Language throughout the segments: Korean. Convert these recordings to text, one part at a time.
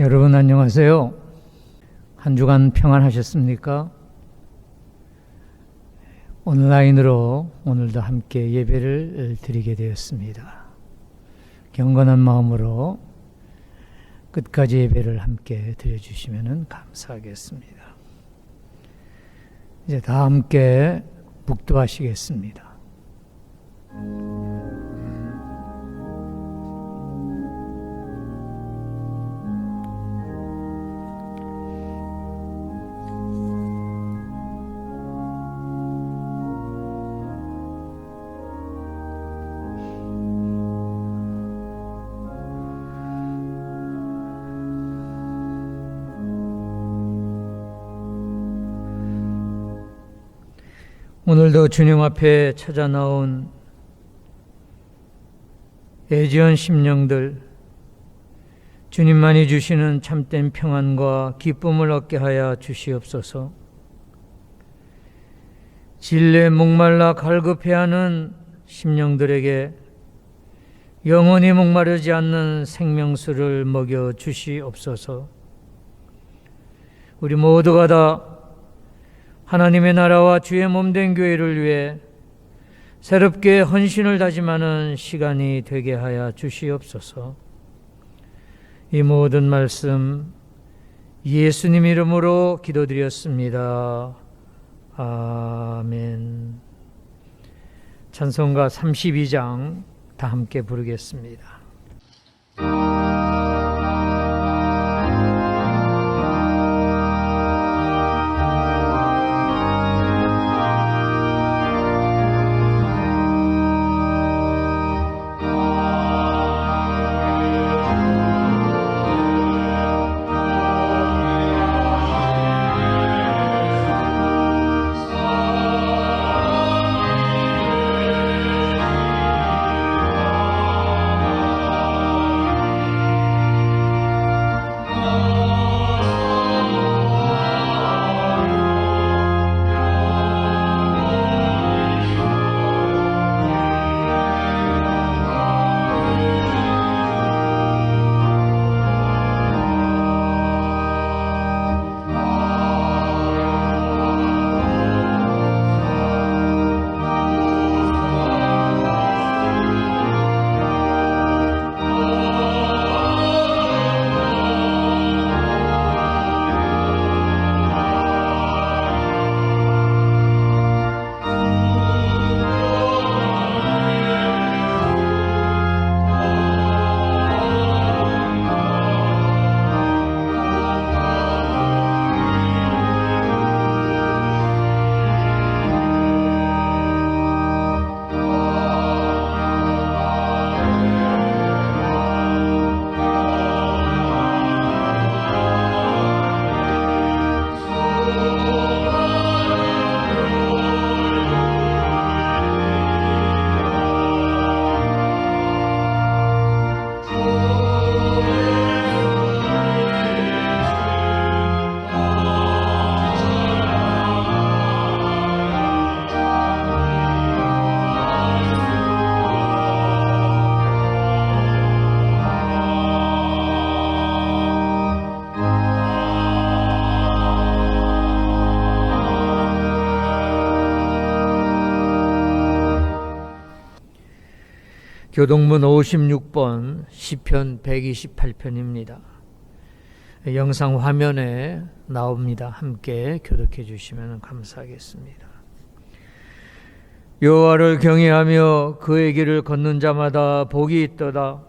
여러분 안녕하세요. 한 주간 평안하셨습니까? 온라인으로 오늘도 함께 예배를 드리게 되었습니다. 경건한 마음으로 끝까지 예배를 함께 드려주시면 감사하겠습니다. 이제 다 함께 묵도하시겠습니다. 오늘도 주님 앞에 찾아 나온 애지연 심령들, 주님만이 주시는 참된 평안과 기쁨을 얻게 하여 주시옵소서. 진리에 목말라 갈급해하는 심령들에게 영원히 목마르지 않는 생명수를 먹여 주시옵소서. 우리 모두가 다 하나님의 나라와 주의 몸된 교회를 위해 새롭게 헌신을 다짐하는 시간이 되게 하여 주시옵소서. 이 모든 말씀 예수님 이름으로 기도드렸습니다. 아멘. 찬송가 32장 다 함께 부르겠습니다. 교동문 56번 시편 128편입니다. 영상 화면에 나옵니다. 함께 교독해 주시면 감사하겠습니다. 여호와를 경외하며 그의 길을 걷는 자마다 복이 있도다.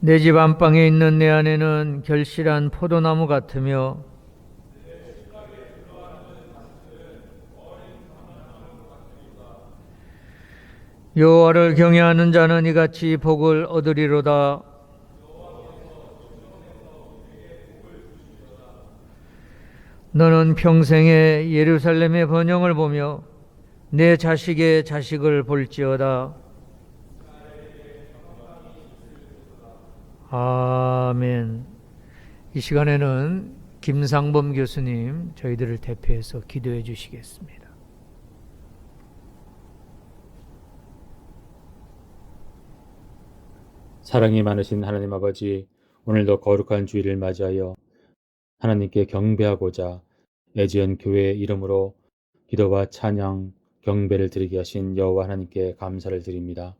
내 집 안방에 있는 내 아내는 결실한 포도나무 같으며 여호와를 경외하는 자는 이같이 복을 얻으리로다. 너는 평생에 예루살렘의 번영을 보며 내 자식의 자식을 볼지어다. 아멘. 이 시간에는 김상범 교수님 저희들을 대표해서 기도해 주시겠습니다. 사랑이 많으신 하나님 아버지, 오늘도 거룩한 주일을 맞이하여 하나님께 경배하고자 애지연 교회의 이름으로 기도와 찬양, 경배를 드리게 하신 여호와 하나님께 감사를 드립니다.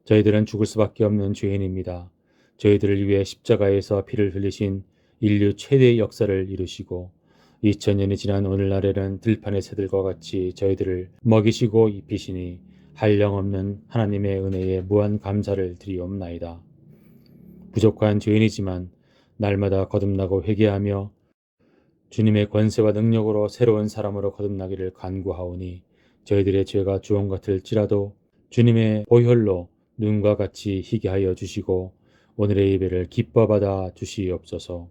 저희들은 죽을 수밖에 없는 죄인입니다. 저희들을 위해 십자가에서 피를 흘리신 인류 최대의 역사를 이루시고 2000년이 지난 오늘날에는 들판의 새들과 같이 저희들을 먹이시고 입히시니 한량없는 하나님의 은혜에 무한 감사를 드리옵나이다. 부족한 죄인이지만 날마다 거듭나고 회개하며 주님의 권세와 능력으로 새로운 사람으로 거듭나기를 간구하오니 저희들의 죄가 주홍 같을지라도 주님의 보혈로 눈과 같이 희게 하여 주시고 오늘의 예배를 기뻐 받아 주시옵소서.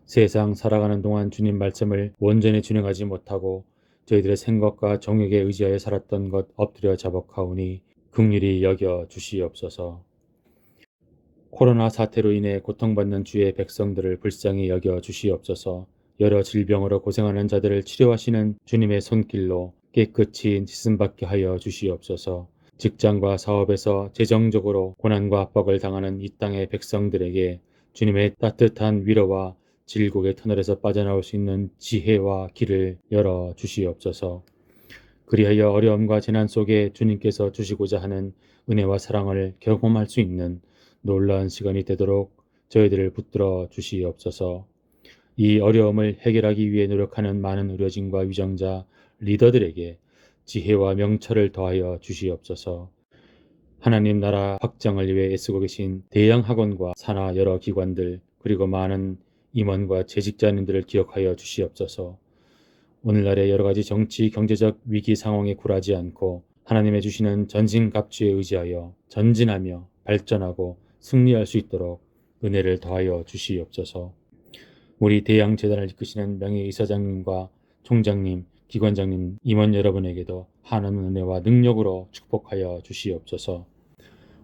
세상 살아가는 동안 주님 말씀을 온전히 준행하지 못하고 저희들의 생각과 정욕에 의지하여 살았던 것 엎드려 자복하오니 긍휼히 여겨 주시옵소서. 코로나 사태로 인해 고통받는 주의 백성들을 불쌍히 여겨 주시옵소서. 여러 질병으로 고생하는 자들을 치료하시는 주님의 손길로 깨끗이 씻음받게 하여 주시옵소서. 직장과 사업에서 재정적으로 고난과 압박을 당하는 이 땅의 백성들에게 주님의 따뜻한 위로와 질곡의 터널에서 빠져나올 수 있는 지혜와 길을 열어 주시옵소서. 그리하여 어려움과 재난 속에 주님께서 주시고자 하는 은혜와 사랑을 경험할 수 있는 놀라운 시간이 되도록 저희들을 붙들어 주시옵소서. 이 어려움을 해결하기 위해 노력하는 많은 의료진과 위정자, 리더들에게 지혜와 명철을 더하여 주시옵소서. 하나님 나라 확장을 위해 애쓰고 계신 대형 학원과 산하 여러 기관들 그리고 많은 임원과 재직자님들을 기억하여 주시옵소서. 오늘날의 여러 가지 정치, 경제적 위기 상황에 굴하지 않고 하나님의 주시는 전신갑주에 의지하여 전진하며 발전하고 승리할 수 있도록 은혜를 더하여 주시옵소서. 우리 대양재단을 이끄시는 명예이사장님과 총장님, 기관장님, 임원 여러분에게도 하나님의 은혜와 능력으로 축복하여 주시옵소서.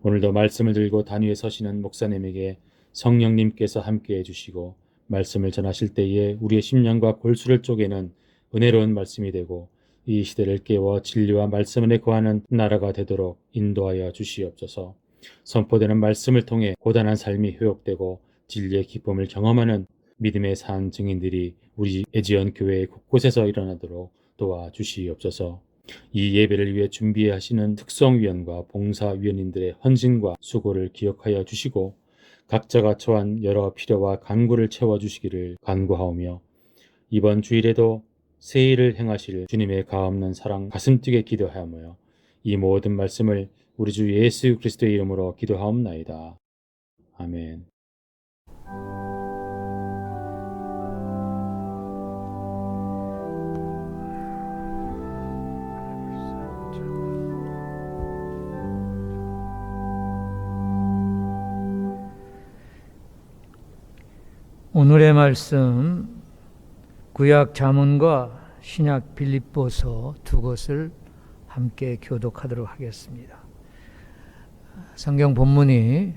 오늘도 말씀을 들고 단위에 서시는 목사님에게 성령님께서 함께해 주시고 말씀을 전하실 때에 우리의 심령과 골수를 쪼개는 은혜로운 말씀이 되고 이 시대를 깨워 진리와 말씀 안에 거하는 나라가 되도록 인도하여 주시옵소서. 선포되는 말씀을 통해 고단한 삶이 회복되고 진리의 기쁨을 경험하는 믿음의 산 증인들이 우리 애지연 교회 곳곳에서 일어나도록 도와주시옵소서. 이 예배를 위해 준비하시는 특성위원과 봉사위원님들의 헌신과 수고를 기억하여 주시고 각자가 처한 여러 필요와 간구를 채워주시기를 간구하오며 이번 주일에도 새일을 행하실 주님의 가없는 사랑 가슴뛰게 기도하며 이 모든 말씀을 우리 주 예수 그리스도의 이름으로 기도하옵나이다. 아멘. 오늘의 말씀 구약 잠언과 신약 빌립보서 두 곳을 함께 교독하도록 하겠습니다. 성경 본문이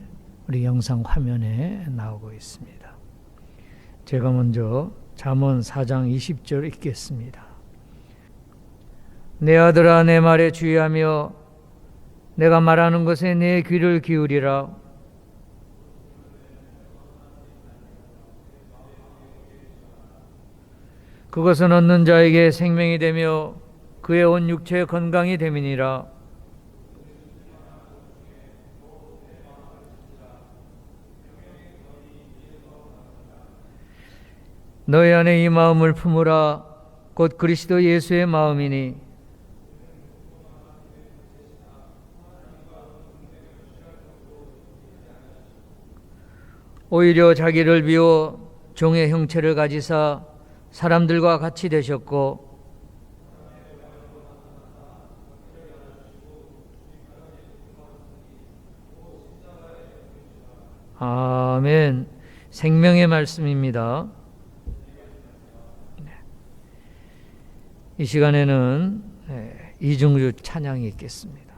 우리 영상 화면에 나오고 있습니다. 제가 먼저 잠언 4장 20절 읽겠습니다. 내 아들아 내 말에 주의하며 내가 말하는 것에 내 귀를 기울이라. 그것은 얻는 자에게 생명이 되며 그의 온 육체의 건강이 됨이니라. 너희 안에 이 마음을 품으라. 곧 그리스도 예수의 마음이니 오히려 자기를 비워 종의 형체를 가지사 사람들과 같이 되셨고 아멘. 생명의 말씀입니다. 이 시간에는 이중주 찬양이 있겠습니다.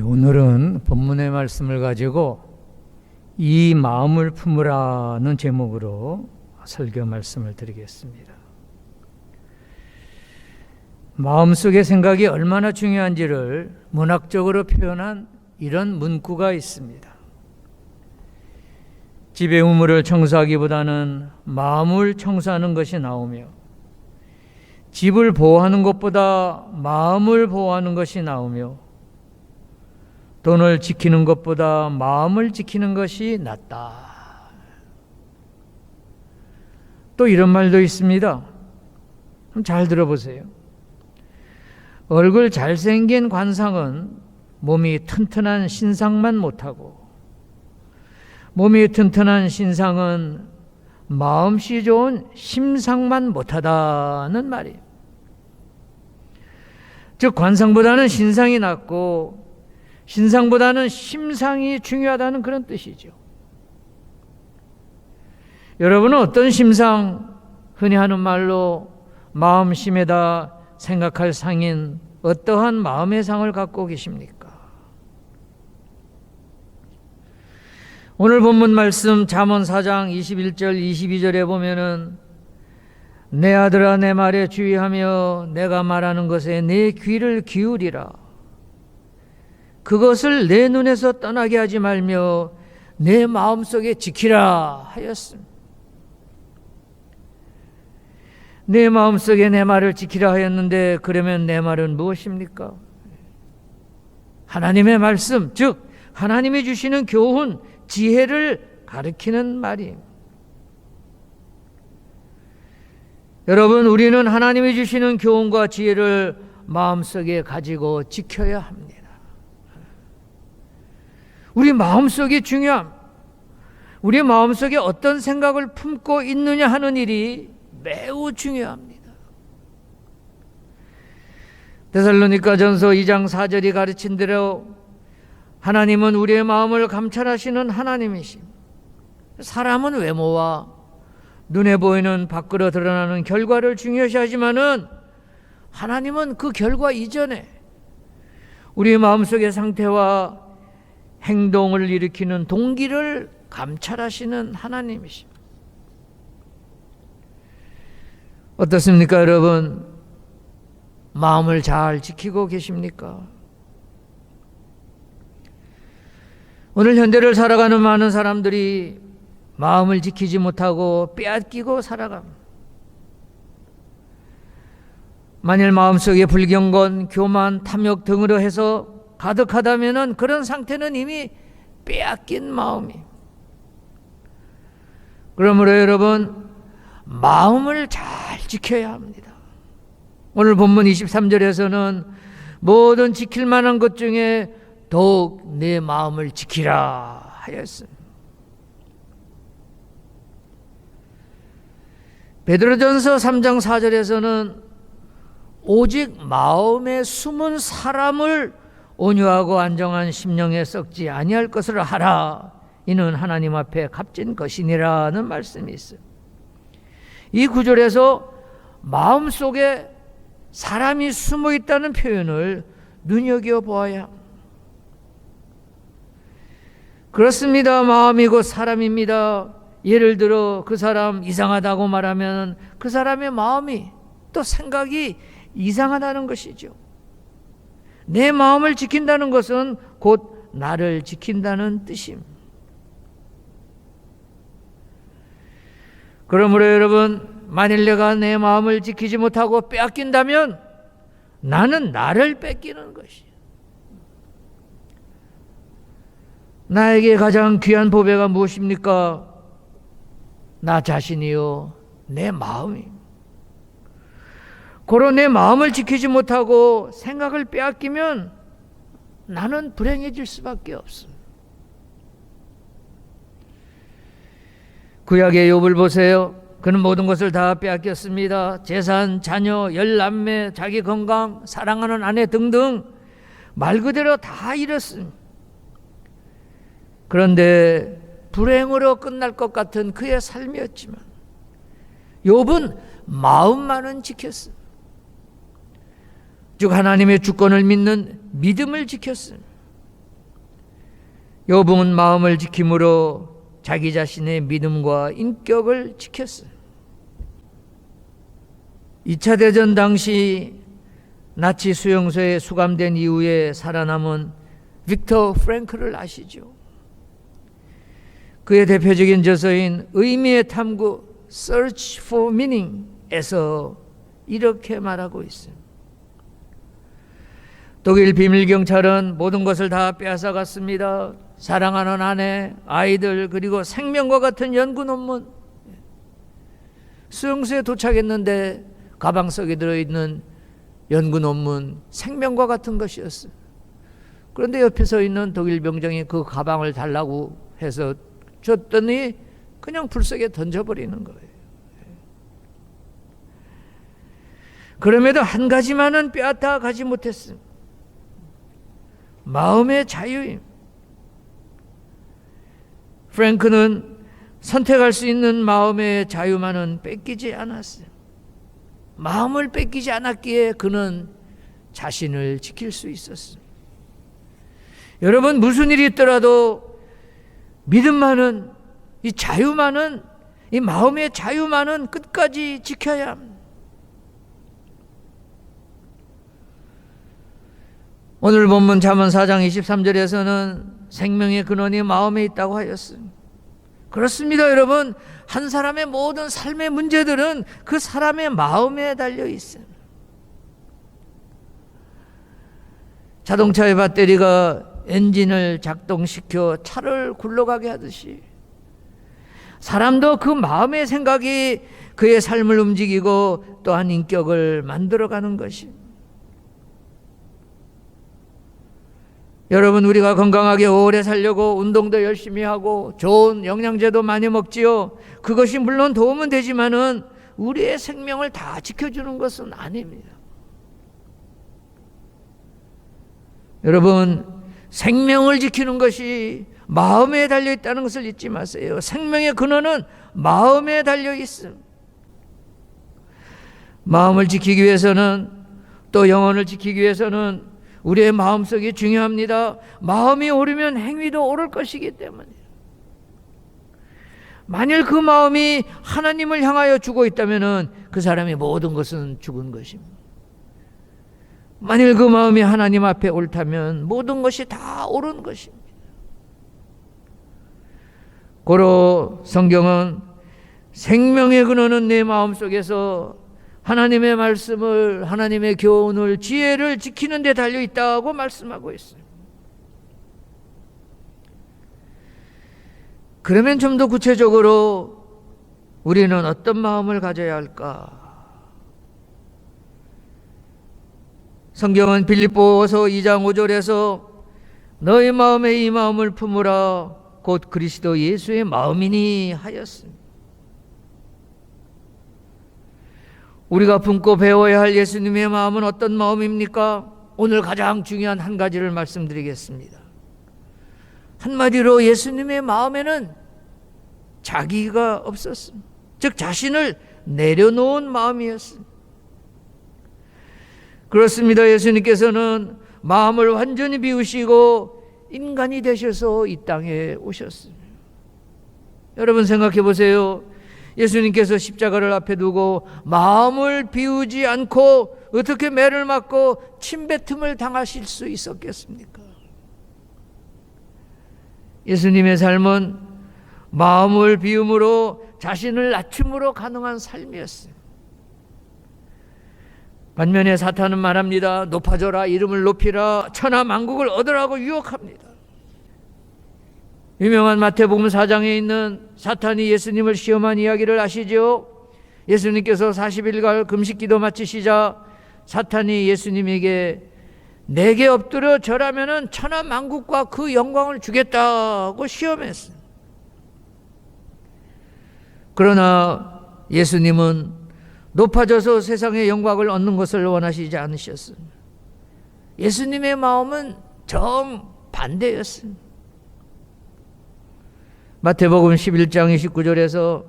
오늘은 본문의 말씀을 가지고 이 마음을 품으라는 제목으로 설교 말씀을 드리겠습니다. 마음속의 생각이 얼마나 중요한지를 문학적으로 표현한 이런 문구가 있습니다. 집의 우물을 청소하기보다는 마음을 청소하는 것이 나오며, 집을 보호하는 것보다 마음을 보호하는 것이 나오며, 돈을 지키는 것보다 마음을 지키는 것이 낫다. 또 이런 말도 있습니다. 잘 들어보세요. 얼굴 잘생긴 관상은 몸이 튼튼한 신상만 못하고, 몸이 튼튼한 신상은 마음씨 좋은 심상만 못하다는 말이에요. 즉 관상보다는 신상이 낫고 신상보다는 심상이 중요하다는 그런 뜻이죠. 여러분은 어떤 심상, 흔히 하는 말로 마음심에다 생각할 상인, 어떠한 마음의 상을 갖고 계십니까? 오늘 본문 말씀 잠언 4장 21절 22절에 보면은 내 아들아 내 말에 주의하며 내가 말하는 것에 내 귀를 기울이라. 그것을 내 눈에서 떠나게 하지 말며 내 마음속에 지키라 하였습니다. 내 마음속에 내 말을 지키라 하였는데, 그러면 내 말은 무엇입니까? 하나님의 말씀, 즉 하나님이 주시는 교훈, 지혜를 가리키는 말이에요. 여러분, 우리는 하나님이 주시는 교훈과 지혜를 마음속에 가지고 지켜야 합니다. 우리 마음속이 중요함, 우리 마음속에 어떤 생각을 품고 있느냐 하는 일이 매우 중요합니다. 데살로니가전서 2장 4절이 가르친 대로 하나님은 우리의 마음을 감찰하시는 하나님이심. 사람은 외모와 눈에 보이는 밖으로 드러나는 결과를 중요시하지만은 하나님은 그 결과 이전에 우리 마음속의 상태와 행동을 일으키는 동기를 감찰하시는 하나님이십니다. 어떻습니까, 여러분? 마음을 잘 지키고 계십니까? 오늘 현대를 살아가는 많은 사람들이 마음을 지키지 못하고 빼앗기고 살아갑니다. 만일 마음속에 불경건, 교만, 탐욕 등으로 해서 가득하다면 그런 상태는 이미 빼앗긴 마음이에요. 그러므로 여러분, 마음을 잘 지켜야 합니다. 오늘 본문 23절에서는 모든 지킬 만한 것 중에 더욱 내 마음을 지키라 하였습니다. 베드로전서 3장 4절에서는 오직 마음에 숨은 사람을 온유하고 안정한 심령에 썩지 아니할 것을 하라. 이는 하나님 앞에 값진 것이니라는 말씀이 있어요. 이 구절에서 마음속에 사람이 숨어 있다는 표현을 눈여겨보아야 합니다. 그렇습니다. 마음이 곧 사람입니다. 예를 들어 그 사람 이상하다고 말하면 그 사람의 마음이 또 생각이 이상하다는 것이죠. 내 마음을 지킨다는 것은 곧 나를 지킨다는 뜻입니다. 그러므로 여러분, 만일 내가 내 마음을 지키지 못하고 빼앗긴다면 나는 나를 뺏기는 것이에요. 나에게 가장 귀한 보배가 무엇입니까? 나 자신이요, 내 마음이. 고로 내 마음을 지키지 못하고 생각을 빼앗기면 나는 불행해질 수밖에 없습니다. 구약의 욥을 보세요. 그는 모든 것을 다 빼앗겼습니다. 재산, 자녀, 열남매, 자기 건강, 사랑하는 아내 등등 말 그대로 다 잃었습니다. 그런데 불행으로 끝날 것 같은 그의 삶이었지만 욥은 마음만은 지켰습니다. 즉 하나님의 주권을 믿는 믿음을 지켰습니다. 욥은 마음을 지킴으로 자기 자신의 믿음과 인격을 지켰어요. 2차 대전 당시 나치 수용소에 수감된 이후에 살아남은 빅터 프랭클을 아시죠? 그의 대표적인 저서인 의미의 탐구 Search for Meaning에서 이렇게 말하고 있어요. 독일 비밀경찰은 모든 것을 다 빼앗아갔습니다. 사랑하는 아내, 아이들, 그리고 생명과 같은 연구 논문. 수용소에 도착했는데 가방 속에 들어있는 연구 논문, 생명과 같은 것이었어요. 그런데 옆에 서 있는 독일 병장이 그 가방을 달라고 해서 줬더니 그냥 불 속에 던져버리는 거예요. 그럼에도 한 가지만은 빼앗아 가지 못했습니다. 마음의 자유임. 프랭크는 선택할 수 있는 마음의 자유만은 뺏기지 않았어요. 마음을 뺏기지 않았기에 그는 자신을 지킬 수 있었습니다. 여러분, 무슨 일이 있더라도 믿음만은, 이 자유만은, 이 마음의 자유만은 끝까지 지켜야 합니다. 오늘 본문 잠언 4장 23절에서는 생명의 근원이 마음에 있다고 하였습니다. 그렇습니다, 여러분. 한 사람의 모든 삶의 문제들은 그 사람의 마음에 달려 있어요. 자동차의 배터리가 엔진을 작동시켜 차를 굴러가게 하듯이 사람도 그 마음의 생각이 그의 삶을 움직이고 또한 인격을 만들어가는 것입니다. 여러분, 우리가 건강하게 오래 살려고 운동도 열심히 하고 좋은 영양제도 많이 먹지요. 그것이 물론 도움은 되지만은 우리의 생명을 다 지켜주는 것은 아닙니다. 여러분, 생명을 지키는 것이 마음에 달려 있다는 것을 잊지 마세요. 생명의 근원은 마음에 달려 있음. 마음을 지키기 위해서는, 또 영혼을 지키기 위해서는 우리의 마음속이 중요합니다. 마음이 오르면 행위도 오를 것이기 때문이에요. 만일 그 마음이 하나님을 향하여 죽어 있다면 그 사람의 모든 것은 죽은 것입니다. 만일 그 마음이 하나님 앞에 옳다면 모든 것이 다 옳은 것입니다. 고로 성경은 생명의 근원은 내 마음속에서 하나님의 말씀을, 하나님의 교훈을, 지혜를 지키는 데 달려 있다고 말씀하고 있어요. 그러면 좀 더 구체적으로 우리는 어떤 마음을 가져야 할까? 성경은 빌립보서 2장 5절에서 너희 마음에 이 마음을 품으라 곧 그리스도 예수의 마음이니 하였습니다. 우리가 품고 배워야 할 예수님의 마음은 어떤 마음입니까? 오늘 가장 중요한 한 가지를 말씀드리겠습니다. 한마디로 예수님의 마음에는 자기가 없었습니다. 즉 자신을 내려놓은 마음이었습니다. 그렇습니다. 예수님께서는 마음을 완전히 비우시고 인간이 되셔서 이 땅에 오셨습니다. 여러분 생각해 보세요. 예수님께서 십자가를 앞에 두고 마음을 비우지 않고 어떻게 매를 맞고 침뱉음을 당하실 수 있었겠습니까? 예수님의 삶은 마음을 비움으로 자신을 낮춤으로 가능한 삶이었어요. 반면에 사탄은 말합니다. 높아져라, 이름을 높이라, 천하 만국을 얻으라고 유혹합니다. 유명한 마태복음 4장에 있는 사탄이 예수님을 시험한 이야기를 아시죠? 예수님께서 40일간 금식기도 마치시자 사탄이 예수님에게 내게 엎드려 절하면은 천하 만국과 그 영광을 주겠다고 시험했어요. 그러나 예수님은 높아져서 세상의 영광을 얻는 것을 원하시지 않으셨습니다. 예수님의 마음은 정반대였습니다. 마태복음 11장 29절에서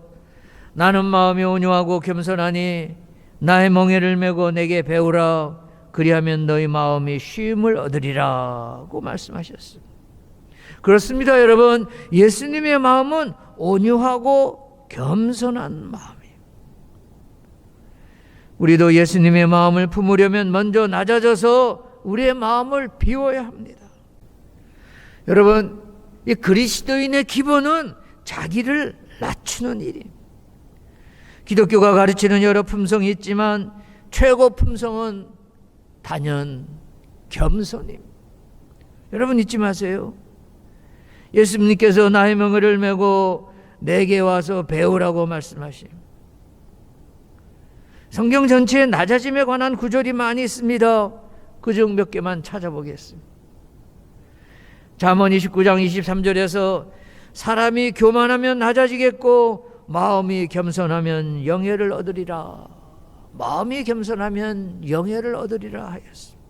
나는 마음이 온유하고 겸손하니 나의 멍에를 메고 내게 배우라 그리하면 너희 마음이 쉼을 얻으리라고 말씀하셨습니다. 그렇습니다, 여러분. 예수님의 마음은 온유하고 겸손한 마음이에요. 우리도 예수님의 마음을 품으려면 먼저 낮아져서 우리의 마음을 비워야 합니다. 여러분, 이 그리스도인의 기본은 자기를 낮추는 일입니다. 기독교가 가르치는 여러 품성이 있지만 최고 품성은 단연 겸손입니다. 여러분 잊지 마세요. 예수님께서 나의 멍에를 메고 내게 와서 배우라고 말씀하십니다. 성경 전체에 낮아짐에 관한 구절이 많이 있습니다. 그중 몇 개만 찾아보겠습니다. 잠언 29장 23절에서 사람이 교만하면 낮아지겠고 마음이 겸손하면 영예를 얻으리라. 마음이 겸손하면 영예를 얻으리라 하였습니다.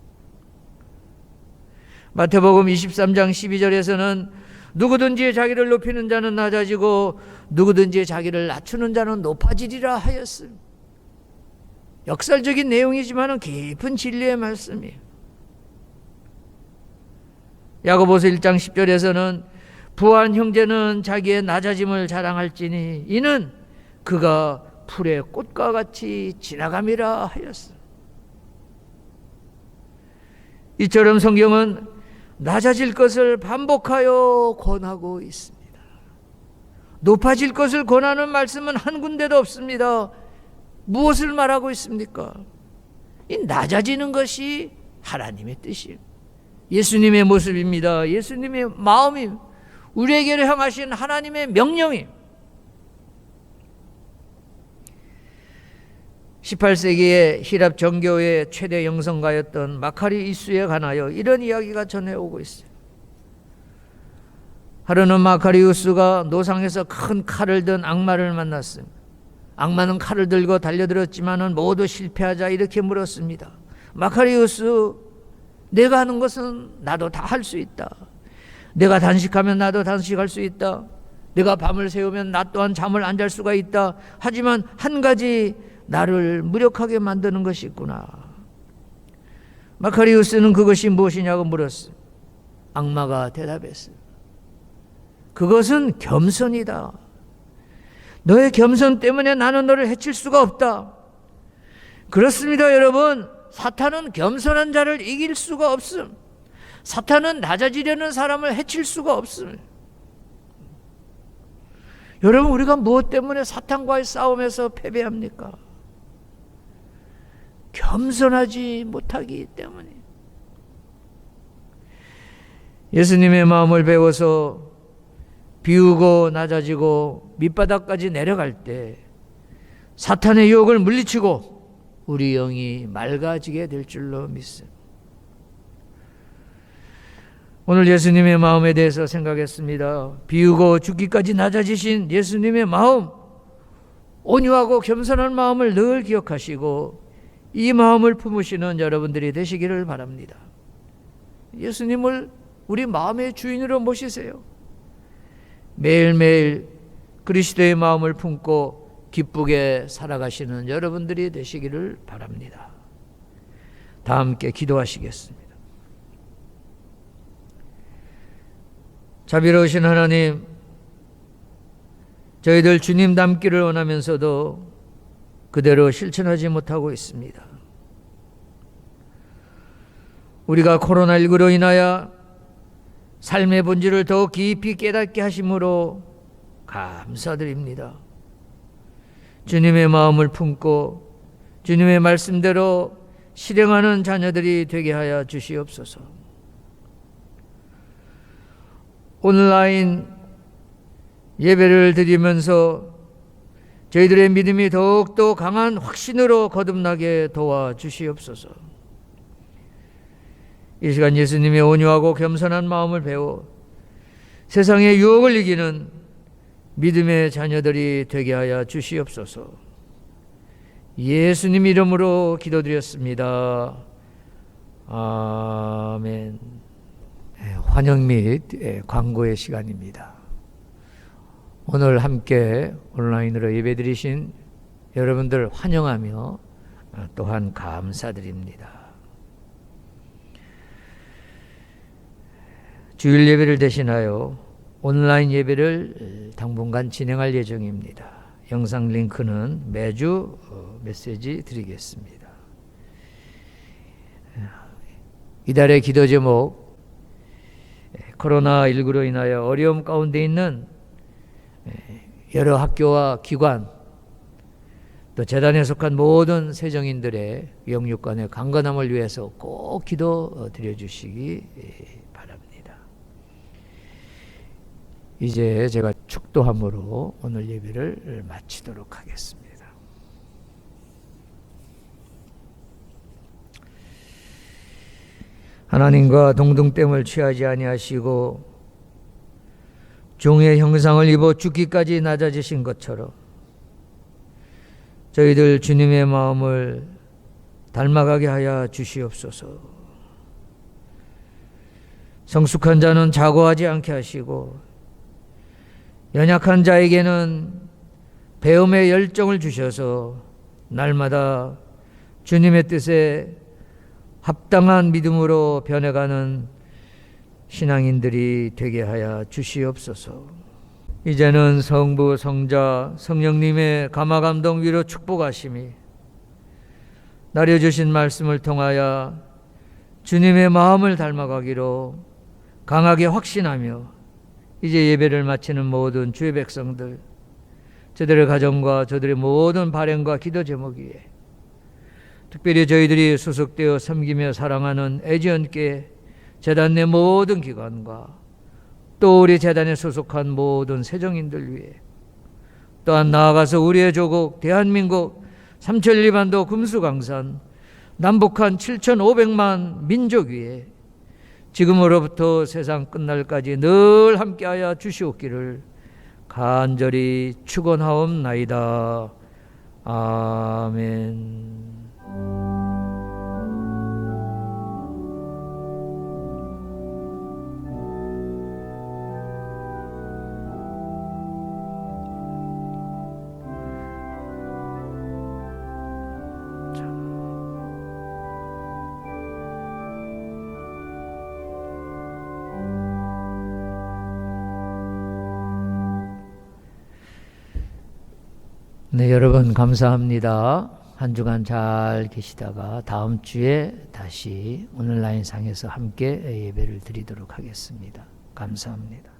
마태복음 23장 12절에서는 누구든지 자기를 높이는 자는 낮아지고 누구든지 자기를 낮추는 자는 높아지리라 하였습니다. 역설적인 내용이지만 깊은 진리의 말씀이에요. 야고보서 1장 10절에서는 부한 형제는 자기의 낮아짐을 자랑할지니 이는 그가 풀의 꽃과 같이 지나감이라 하였습니다. 이처럼 성경은 낮아질 것을 반복하여 권하고 있습니다. 높아질 것을 권하는 말씀은 한 군데도 없습니다. 무엇을 말하고 있습니까? 이 낮아지는 것이 하나님의 뜻이에요. 예수님의 모습입니다. 예수님의 마음이 우리에게 향하신 하나님의 명령이 18세기의 히랍 정교의 최대 영성가였던 마카리우스에 관하여 이런 이야기가 전해오고 있어요. 하루는 마카리우스가 노상에서 큰 칼을 든 악마를 만났습니다. 악마는 칼을 들고 달려들었지만 모두 실패하자 이렇게 물었습니다. 마카리우스, 내가 하는 것은 나도 다 할 수 있다. 내가 단식하면 나도 단식할 수 있다. 내가 밤을 새우면 나 또한 잠을 안 잘 수가 있다. 하지만 한 가지 나를 무력하게 만드는 것이 있구나. 마카리우스는 그것이 무엇이냐고 물었어. 악마가 대답했어. 그것은 겸손이다. 너의 겸손 때문에 나는 너를 해칠 수가 없다. 그렇습니다, 여러분. 사탄은 겸손한 자를 이길 수가 없음. 사탄은 낮아지려는 사람을 해칠 수가 없음. 여러분, 우리가 무엇 때문에 사탄과의 싸움에서 패배합니까? 겸손하지 못하기 때문에. 예수님의 마음을 배워서 비우고 낮아지고 밑바닥까지 내려갈 때 사탄의 유혹을 물리치고 우리 영이 맑아지게 될 줄로 믿습니다. 오늘 예수님의 마음에 대해서 생각했습니다. 비우고 죽기까지 낮아지신 예수님의 마음, 온유하고 겸손한 마음을 늘 기억하시고 이 마음을 품으시는 여러분들이 되시기를 바랍니다. 예수님을 우리 마음의 주인으로 모시세요. 매일매일 그리스도의 마음을 품고 기쁘게 살아가시는 여러분들이 되시기를 바랍니다. 다 함께 기도하시겠습니다. 자비로우신 하나님, 저희들 주님 닮기를 원하면서도 그대로 실천하지 못하고 있습니다. 우리가 코로나19로 인하여 삶의 본질을 더 깊이 깨닫게 하심으로 감사드립니다. 주님의 마음을 품고 주님의 말씀대로 실행하는 자녀들이 되게 하여 주시옵소서. 온라인 예배를 드리면서 저희들의 믿음이 더욱더 강한 확신으로 거듭나게 도와주시옵소서. 이 시간 예수님의 온유하고 겸손한 마음을 배워 세상의 유혹을 이기는 믿음의 자녀들이 되게 하여 주시옵소서. 예수님 이름으로 기도드렸습니다. 아멘. 환영 및 광고의 시간입니다. 오늘 함께 온라인으로 예배드리신 여러분들 환영하며 또한 감사드립니다. 주일 예배를 대신하여 온라인 예배를 당분간 진행할 예정입니다. 영상 링크는 매주 메시지 드리겠습니다. 이달의 기도 제목, 코로나19로 인하여 어려움 가운데 있는 여러 학교와 기관, 또 재단에 속한 모든 세정인들의 영육간의 강건함을 위해서 꼭 기도 드려주시기 바랍니다. 이제 제가 축도함으로 오늘 예배를 마치도록 하겠습니다. 하나님과 동등됨을 취하지 아니하시고 종의 형상을 입어 죽기까지 낮아지신 것처럼 저희들 주님의 마음을 닮아가게 하여 주시옵소서. 성숙한 자는 자고하지 않게 하시고 연약한 자에게는 배움의 열정을 주셔서 날마다 주님의 뜻에 합당한 믿음으로 변해가는 신앙인들이 되게 하여 주시옵소서. 이제는 성부, 성자, 성령님의 감화감동 위로 축복하심이 나려주신 말씀을 통하여 주님의 마음을 닮아가기로 강하게 확신하며 이제 예배를 마치는 모든 주의 백성들, 저들의 가정과 저들의 모든 발행과 기도 제목 위에 특별히 저희들이 소속되어 섬기며 사랑하는 애지연께 재단 내 모든 기관과 또 우리 재단에 소속한 모든 세정인들 위해 또한 나아가서 우리의 조국 대한민국 삼천리반도 금수강산 남북한 7,500만 민족 위에 지금으로부터 세상 끝날까지 늘 함께하여 주시옵기를 간절히 축원하옵나이다. 아멘. 네, 여러분 감사합니다. 한 주간 잘 계시다가 다음 주에 다시 온라인 상에서 함께 예배를 드리도록 하겠습니다. 감사합니다.